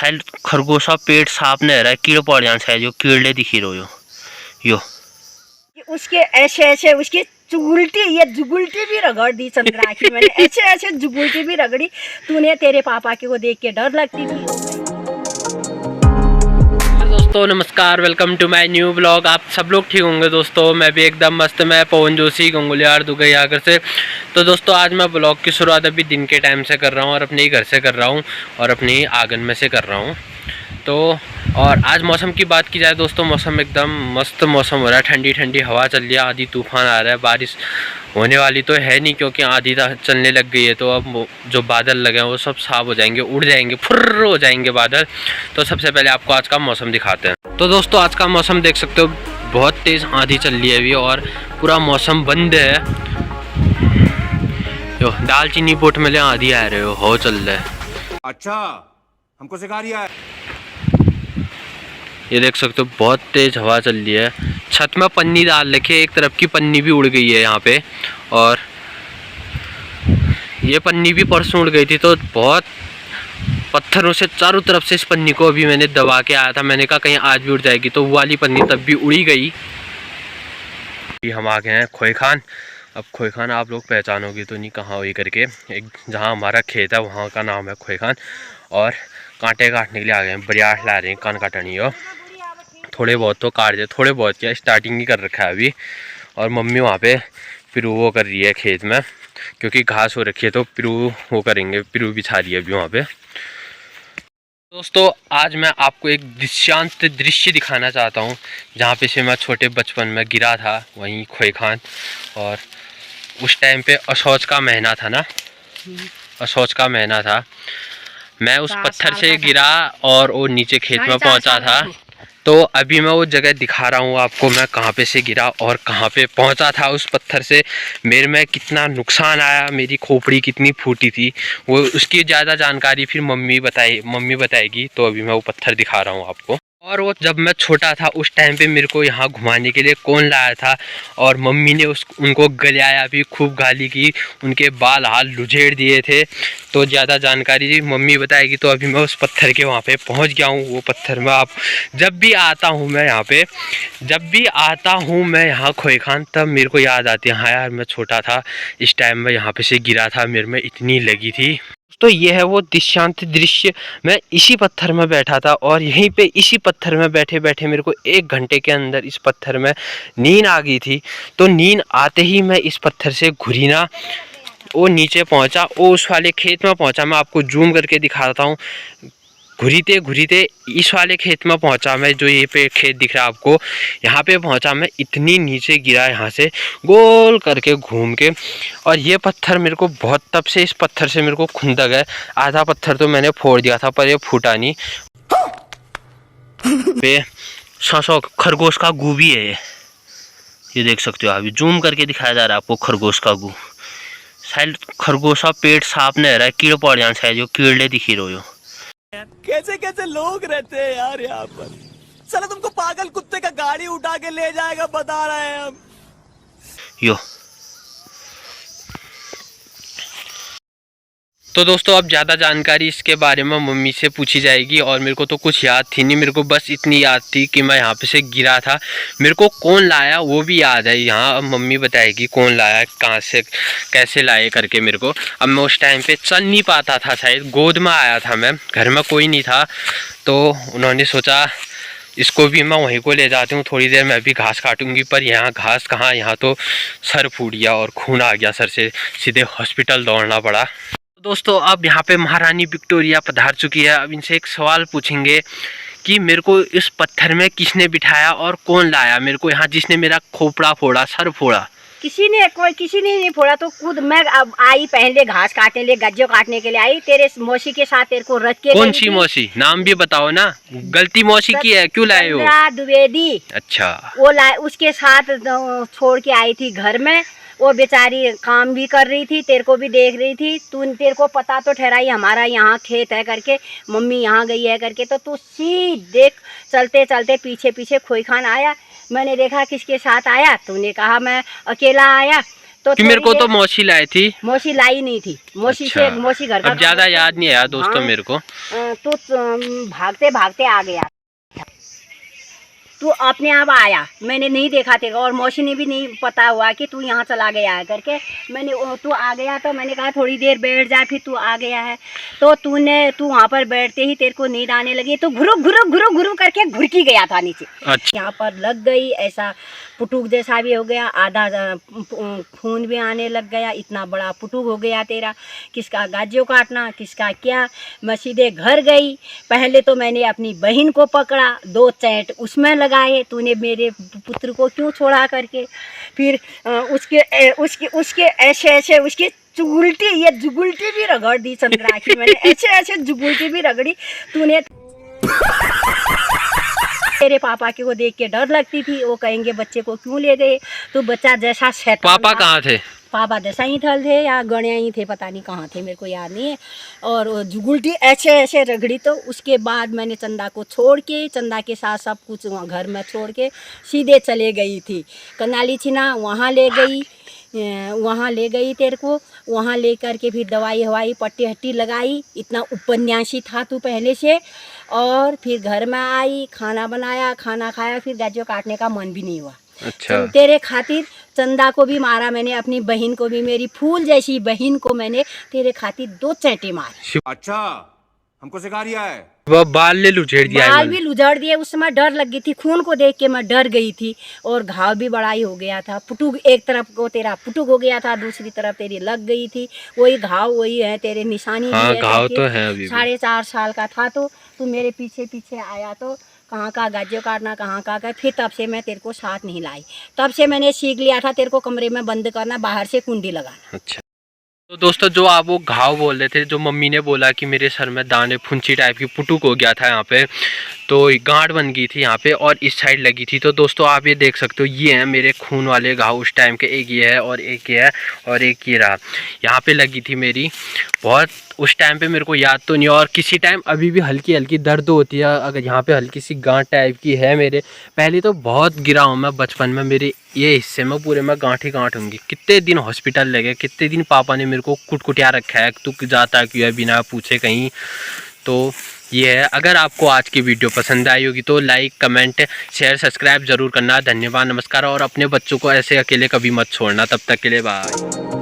शायद खरगोशा पेट साफ नहीं रहा है, कीड़े पड़ जाए शायद, जो कीड़े दिखी रहो यो उसके ऐसे ऐसे उसकी चुगुलटी, ये जुगुलटी भी रगड़ दी चंद्रा की मैंने, ऐसे ऐसे जुगुलटी भी रगड़ी। तूने तेरे पापा के को देख के डर लगती थी। दोस्तों नमस्कार, welcome to my new blog. आप सब लोग ठीक होंगे दोस्तों, मैं भी एकदम मस्त। मैं पवन जोशी गंगुलियार दुगई आगर से। तो दोस्तों आज मैं ब्लॉग की शुरुआत अभी दिन के टाइम से कर रहा हूँ और अपने ही घर से कर रहा हूँ और अपने ही आंगन में से कर रहा हूँ। तो और आज मौसम की बात की जाए दोस्तों, मौसम एकदम मस्त मौसम हो रहा है, ठंडी ठंडी हवा चल रही है, आधी तूफान आ रहा है। बारिश होने वाली तो है नहीं क्योंकि आधी चलने लग गई है। तो अब जो बादल लगे हैं वो सब साफ हो जाएंगे, उड़ जाएंगे, फुर्र हो जाएंगे बादल। तो सबसे पहले आपको आज का मौसम दिखाते हैं। तो दोस्तों आज का मौसम देख सकते हो, बहुत तेज़ आंधी चल रही है अभी और पूरा मौसम बंद है। जो दालचीनी पोट में ले आंधी आ रहे हो चल रहा है। अच्छा हमको सिखा रिया है। ये देख सकते हो बहुत तेज़ हवा चल रही है। छत में पन्नी डाल रखी है, एक तरफ की पन्नी भी उड़ गई है यहाँ पे, और ये पन्नी भी परसों उड़ गई थी। तो बहुत पत्थरों से चारों तरफ से इस पन्नी को अभी मैंने दबा के आया था। मैंने कहा कहीं आज भी उड़ जाएगी, तो वो वाली पन्नी तब भी उड़ी गई। अभी हम आ गए हैं खोए खान। अब खोए खान आप लोग पहचानोगे तो नहीं कहाँ हुई करके, एक जहाँ हमारा खेत है वहाँ का नाम है खोए खान। और कांटे काटने के लिए आ गए हैं, बरियाठ ला रहे हैं कान काटनी हो। थोड़े बहुत तो काट दिए, थोड़े बहुत क्या स्टार्टिंग ही कर रखा है अभी। और मम्मी वहाँ पे पिरू वो कर रही है खेत में, क्योंकि घास हो रखी है तो पिरू वो करेंगे, पिरू बिछा रही है अभी वहाँ पे। दोस्तों आज मैं आपको एक दृश्यांत दृश्य दिखाना चाहता हूँ, जहाँ पे से मैं छोटे बचपन में गिरा था, वहीं खोए खान। और उस टाइम पे असौच का महीना था ना, असौच का महीना था। मैं उस पत्थर से गिरा और वो नीचे खेत में पहुँचा था। तो अभी मैं वो जगह दिखा रहा हूँ आपको, मैं कहाँ पे से गिरा और कहाँ पे पहुँचा था उस पत्थर से। मेरे में कितना नुकसान आया, मेरी खोपड़ी कितनी फूटी थी, वो उसकी ज़्यादा जानकारी फिर मम्मी बताएगी। तो अभी मैं वो पत्थर दिखा रहा हूँ आपको। और वो जब मैं छोटा था उस टाइम पे मेरे को यहाँ घुमाने के लिए कौन लाया था, और मम्मी ने उनको गलाया भी, खूब गाली की, उनके बाल हाल लुझेड़ दिए थे। तो ज़्यादा जानकारी मम्मी बताएगी। तो अभी मैं उस पत्थर के वहाँ पे पहुँच गया हूँ। वो पत्थर में आप जब भी आता हूँ मैं यहाँ पे, यहाँ खोए खान, तब मेरे को याद आती है, हाँ यार मैं छोटा था, इस टाइम में यहाँ पे से गिरा था, मेरे में इतनी लगी थी। तो ये है वो दृश्यांत दृश्य। मैं इसी पत्थर में बैठा था और यहीं पे इसी पत्थर में बैठे बैठे मेरे को 1 घंटे के अंदर इस पत्थर में नींद आ गई थी। तो नींद आते ही मैं इस पत्थर से घुरीना वो नीचे पहुंचा, वो उस वाले खेत में पहुंचा। मैं आपको जूम करके दिखाता हूँ। घुरीते घुरीते इस वाले खेत में पहुंचा मैं, जो ये पे खेत दिख रहा है आपको, यहाँ पे पहुंचा मैं। इतनी नीचे गिरा यहाँ से गोल करके घूम के। और ये पत्थर मेरे को बहुत, तब से इस पत्थर से मेरे को खुंदक है। आधा पत्थर तो मैंने फोड़ दिया था पर ये फूटा नहीं। पे सौ खरगोश का गू भी है ये देख सकते हो। अभी जूम करके दिखाया जा रहा है आपको खरगोश का गू। शायद खरगोशा पेट साफ नहीं रहा है, कीड़े पड़ जाए शायद, जो कीड़े दिखी रहो। कैसे कैसे लोग रहते हैं यार यहाँ पर। साला तुमको पागल कुत्ते का गाड़ी उठा के ले जाएगा, बता रहे हैं हम। यो तो दोस्तों अब ज़्यादा जानकारी इसके बारे में मम्मी से पूछी जाएगी। और मेरे को तो कुछ याद थी नहीं, मेरे को बस इतनी याद थी कि मैं यहाँ पे से गिरा था। मेरे को कौन लाया वो भी याद है, यहाँ अब मम्मी बताएगी कौन लाया, कहाँ से कैसे लाए करके मेरे को। अब मैं उस टाइम पे चल नहीं पाता था, शायद गोद में आया था मैं, घर में कोई नहीं था। तो उन्होंने सोचा इसको भी मैं वहीं को ले जाती हूँ, थोड़ी देर मैं भी घास काटूंगी। पर यहाँ घास कहाँ, यहाँ तो सर फूट गया और खून आ गया सर से, सीधे हॉस्पिटल दौड़ना पड़ा। दोस्तों अब यहाँ पे महारानी विक्टोरिया पधार चुकी है। अब इनसे एक सवाल पूछेंगे कि मेरे को इस पत्थर में किसने बिठाया और कौन लाया मेरे को यहाँ, जिसने मेरा खोपड़ा फोड़ा, सर फोड़ा। किसी ने नहीं फोड़ा, तो खुद मैं अब आई, पहले घास काटने लिए, गज्जो काटने के लिए आई, तेरे मौसी के साथ तेरे को रख के। कौन सी मौसी, नाम भी बताओ ना, गलती मौसी की है, क्यों लाए हो? द्विवेदी। अच्छा वो लाए, उसके साथ छोड़ के आई थी घर में। वो बेचारी काम भी कर रही थी, तेरे को भी देख रही थी। तेरे को पता तो ठहराई हमारा यहाँ खेत है करके, मम्मी यहाँ गई है करके। तो तू सीधे चलते चलते पीछे पीछे खोए खान आया। मैंने देखा किसके साथ आया, तूने कहा मैं अकेला आया। तो कि मेरे को थोड़ी तो देर- मौसी लाई थी। मौसी लाई नहीं थी, मौसी अच्छा। से मौसी घर का अब ज्यादा काम- याद नहीं आया दोस्तों हाँ। मेरे को। तो भागते भागते आ गया, तू अपने आप आया, मैंने नहीं देखा तेरे को, और मौसी ने भी नहीं पता हुआ कि तू यहाँ चला गया है करके। मैंने तू आ गया तो मैंने कहा थोड़ी देर बैठ जा, फिर तू आ गया है तो तू वहाँ पर बैठते ही तेरे को नींद आने लगी, तो घुरु घुरु घुरु घुरु करके घुरकी गया था नीचे। अच्छा। यहाँ पर लग गई, ऐसा पुटुक जैसा भी हो गया, आधा खून भी आने लग गया, इतना बड़ा पुटुक हो गया तेरा, किसका गाजो काटना किसका क्या। मैं सीधे घर गई, पहले तो मैंने अपनी बहन को पकड़ा, 2 चैट उसमें लगाए, तूने मेरे पुत्र को क्यों छोड़ा करके। फिर उसके ऐसे ऐसे उसके चुगुल्टी, ये जुगुल्टी भी रगड़ दी चंद्रा की मैंने, ऐसे ऐसे जुगुल्टी भी रगड़ी तूने। तेरे पापा के को देख के डर लगती थी, वो कहेंगे बच्चे को क्यों ले गए, तो बच्चा जैसा शैतान पापा था। कहाँ थे? पापा दसाई थल थे या गणिया ही थे, पता नहीं कहाँ थे, मेरे को याद नहीं है। और वो जुगुल्टी ऐसे ऐसे रगड़ी, तो उसके बाद मैंने चंदा को छोड़ के, चंदा के साथ सब कुछ वहाँ घर में छोड़ के सीधे चले गई थी कनाली छिना, वहाँ ले गई तेरे को, वहाँ ले कर के फिर दवाई हवाई पट्टी हट्टी लगाई, इतना उपन्यासी था तू पहले से। और फिर घर में आई, खाना बनाया, खाना खाया, फिर गाजर काटने का मन भी नहीं हुआ। अच्छा। तेरे खातिर चंदा को भी मारा मैंने, अपनी बहन को भी, मेरी फूल जैसी बहन को मैंने तेरे खातिर 2 चैटे मारे। अच्छा, हमको सिखा रिया है। वो बाल ले लुझेड़ दिया है बाल मैंने। भी लुझड़ दिए, उस समय डर लग गई थी, खून को देख के मैं डर गई थी, और घाव भी बड़ा ही हो गया था। पुटुक एक तरफ को तेरा पुटुक हो गया था, दूसरी तरफ तेरी लग गई थी, वही घाव वही है तेरे, निशानी हाँ, भी है घाव करके। तो है अभी भी। 4.5 साल का था, तो तू मेरे पीछे पीछे आया, तो कहाँ का गाजर काटना कहाँ का कर, फिर तब से मैं तेरे को साथ नहीं लाई, तब से मैंने सीख लिया था तेरे को कमरे में बंद करना, बाहर से कुंडी लगाना। अच्छा। तो दोस्तों जो आप वो घाव बोल रहे थे, जो मम्मी ने बोला कि मेरे सर में दाने फुंसी टाइप की पुटुक हो गया था यहाँ पे, तो गांठ बन गई थी यहाँ पे और इस साइड लगी थी। तो दोस्तों आप ये देख सकते हो, ये हैं मेरे खून वाले घाव उस टाइम के, एक ये है और एक ये है और एक ये रहा, यहाँ पे लगी थी मेरी बहुत। उस टाइम पे मेरे को याद तो नहीं, और किसी टाइम अभी भी हल्की हल्की दर्द होती है, अगर यहाँ पे हल्की सी गांठ टाइप की है मेरे। पहले तो बहुत गिरा हूँ मैं बचपन में, मेरे ये हिस्से में पूरे में गांठ ही गांठ होंगी। कितने दिन हॉस्पिटल लगे, कितने दिन पापा ने मेरे को कुटकुटिया रखा है, तू जाता क्यों है बिना पूछे कहीं। तो ये है, अगर आपको आज की वीडियो पसंद आई होगी तो लाइक कमेंट शेयर सब्सक्राइब ज़रूर करना। धन्यवाद, नमस्कार, और अपने बच्चों को ऐसे अकेले कभी मत छोड़ना। तब तक के लिए बाय।